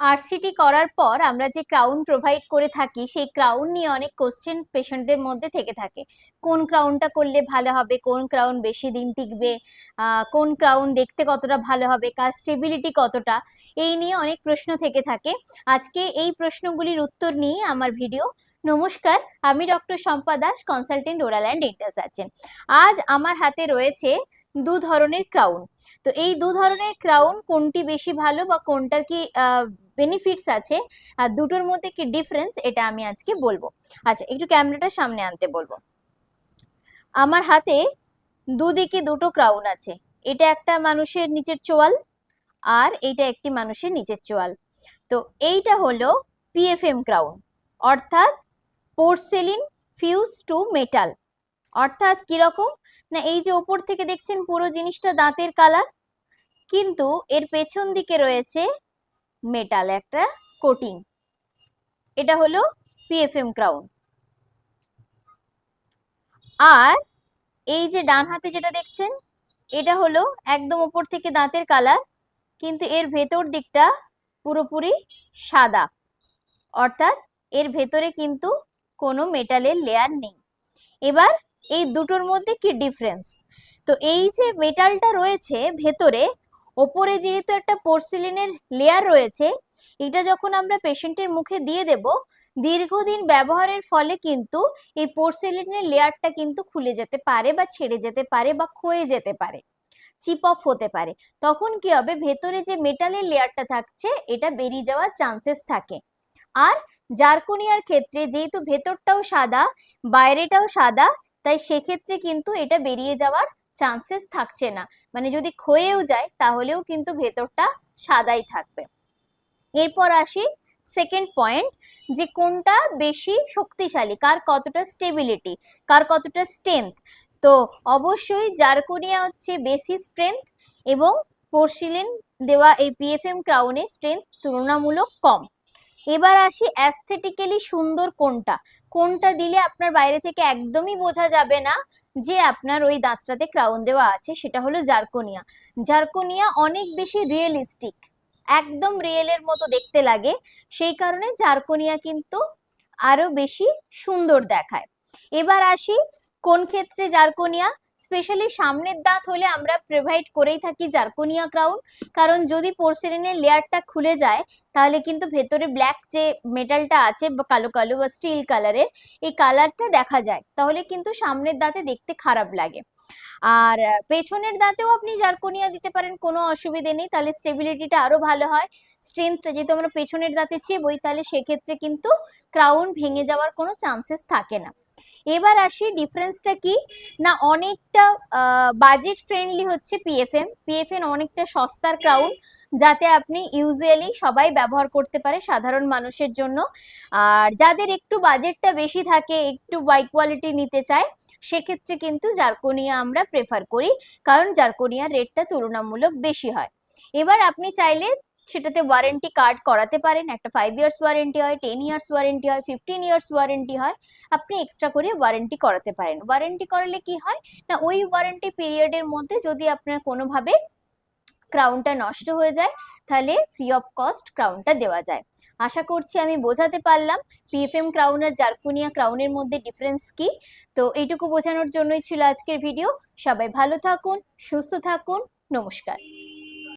RCT করার পর আমরা যে ক্রাউন প্রোভাইড করে থাকি সেই ক্রাউন নিয়ে অনেক কোশ্চেন পেশেন্টদের মধ্যে থেকে থাকে। কোন ক্রাউনটা করলে ভালো হবে, কোন ক্রাউন বেশি দিন টিকবে, কোন ক্রাউন দেখতে কতটা ভালো হবে, কার স্টেবিলিটি কতটা, এই নিয়ে অনেক প্রশ্ন থেকে থাকে। আজকে এই প্রশ্নগুলির উত্তর নিয়ে আমার ভিডিও। নমস্কার, আমি doctor Shampa Das, consultant oral and dental surgeon. আজ আমার হাতে রয়েছে দু ধরনের ক্রাউন। তো এই দু ধরনের ক্রাউন কোনটি বেশি ভালো বা কোনটার কি বেনিফিটস আছে আর দুটোর মধ্যে কি ডিফারেন্স, এটা আমি আজকে বলবো। আচ্ছা, একটু ক্যামেরাটা সামনে আনতে বলবো। আমার হাতে দুদিকে দুটো ক্রাউন আছে। এটা একটা মানুষের নিচের চোয়াল আর এইটা একটি মানুষের নিচের চোয়াল। তো এইটা হলো পিএফএম ক্রাউন, অর্থাৎ পোর্সেলিন ফিউজ টু মেটাল। অর্থাৎ কিরকম না, এই যে ওপর থেকে দেখছেন পুরো জিনিসটা দাঁতের কালার, কিন্তু এর পেছন দিকে রয়েছে মেটাল একটা কোটিং। এটা হলো পিএফএম ক্রাউন। আর এই যে ডান হাতে যেটা দেখছেন, এটা হলো একদম ওপর থেকে দাঁতের কালার, কিন্তু এর ভেতর দিকটা পুরোপুরি সাদা, অর্থাৎ এর ভেতরে কিন্তু কোনো মেটালের লেয়ার নেই। এবার এই দুটোর মধ্যে কি ডিফারেন্স, তো এই যে মেটালটা রয়েছে ভেতরে, ওপরে যেহেতু একটা পোর্সিলিনের লেয়ার রয়েছে, এটা যখন আমরা পেশেন্টের মুখে দিয়ে দেব, দীর্ঘদিন ব্যবহারের ফলে কিন্তু এই পোর্সিলিনের লেয়ারটা কিন্তু খুলে যেতে পারে বা ছেড়ে যেতে পারে বা ক্ষয়ে যেতে পারে, চিপ অফ হতে পারে। তখন কি হবে, ভেতরে যে মেটালের লেয়ারটা থাকছে এটা বেরিয়ে যাওয়ার চান্সেস থাকে। আর জারকোনিয়ার ক্ষেত্রে যেহেতু ভেতরটাও সাদা বাইরেটাও সাদা, তাই সেক্ষেত্রে কিন্তু এটা বেরিয়ে যাওয়ার চান্সেস থাকছে না। মানে যদি ক্ষয়েও যায় তাহলেও কিন্তু ভেতরটা সাদাই থাকবে। এরপর আসি সেকেন্ড পয়েন্ট, যে কোনটা বেশি শক্তিশালী, কার কতটা স্টেবিলিটি, কার কতটা স্ট্রেংথ। তো অবশ্যই জারকোনিয়া হচ্ছে বেশি স্ট্রেংথ এবং পোর্সিলিন দেওয়া এই পিএফএম ক্রাউনের স্ট্রেংথ তুলনামূলক কম। এবার আসি অ্যাস্থেটিক্যালি সুন্দর কোনটা, কোনটা দিলে আপনার বাইরে থেকে একদমই বোঝা যাবে না যে আপনার ওই দাঁতটাতে ক্রাউন দেওয়া আছে, সেটা হলো জারকোনিয়া। জারকোনিয়া অনেক বেশি রিয়েলিস্টিক, একদম রিয়েলের মতো দেখতে লাগে, সেই কারণে জারকোনিয়া কিন্তু আরো বেশি সুন্দর দেখায়। এবার আসি কোন ক্ষেত্রে জারকোনিয়া, স্পেশালি সামনের দাঁত হলে আমরা প্রোভাইড করেই থাকি জারকোনিয়া ক্রাউন, কারণ যদি পোর্সেলিনের লেয়ারটা খুলে যায় তাহলে কিন্তু ভেতরে ব্ল্যাক যে মেটালটা আছে বা কালো কালো বা স্টিল কালারের, এই কালারটা দেখা যায়, তাহলে কিন্তু সামনের দাঁতে দেখতে খারাপ লাগে। আর পেছনের দাঁতেও আপনি জারকোনিয়া দিতে পারেন, কোনো অসুবিধে নেই, তাহলে স্টেবিলিটিটা আরো ভালো হয়। স্ট্রেংথটা যেহেতু আমরা পেছনের দাঁতে চেবই, তাহলে সেক্ষেত্রে কিন্তু ক্রাউন ভেঙে যাওয়ার কোনো চান্সেস থাকে না। এবার আসি ডিফারেন্সটা কি না, অনেকটা বাজেট ফ্রেন্ডলি হচ্ছে পিএফএম। পিএফএম অনেকটা সস্তার ক্রাউন, যাতে আপনি ইউজুয়ালি সবাই ব্যবহার করতে পারে সাধারণ মানুষের জন্য। আর যাদের একটু বাজেটটা বেশি থাকে, একটু হাই কোয়ালিটি নিতে চায়, সেক্ষেত্রে কিন্তু জারকোনিয়া আমরা প্রেফার করি, কারণ জারকোনিয়ার রেটটা তুলনামূলক বেশি হয়। এবার আপনি চাইলে সেটাতে ওয়ারেন্টি কার্ড করাতে পারেন, একটা 5 ইয়ার্স ওয়ারেন্টি হয়, 10 ইয়ার্স ওয়ারেন্টি হয়, 15 ইয়ার্স ওয়ারেন্টি হয়, আপনি এক্সট্রা করে ওয়ারেন্টি করাতে পারেন। ওয়ারেন্টি করালে কি হয় না, ওই ওয়ারেন্টি পিরিয়ডের মধ্যে যদি আপনার কোনোভাবে ক্রাউনটা নষ্ট হয়ে যায়, তাহলে ফ্রি অফ কস্ট ক্রাউনটা দেওয়া যায়। আশা করছি আমি বোঝাতে পারলাম পিএফএম ক্রাউন আর জারকোনিয়া ক্রাউনের মধ্যে ডিফারেন্স কি। তো এইটুকু বোঝানোর জন্যই ছিল আজকের ভিডিও। সবাই ভালো থাকুন, সুস্থ থাকুন, নমস্কার।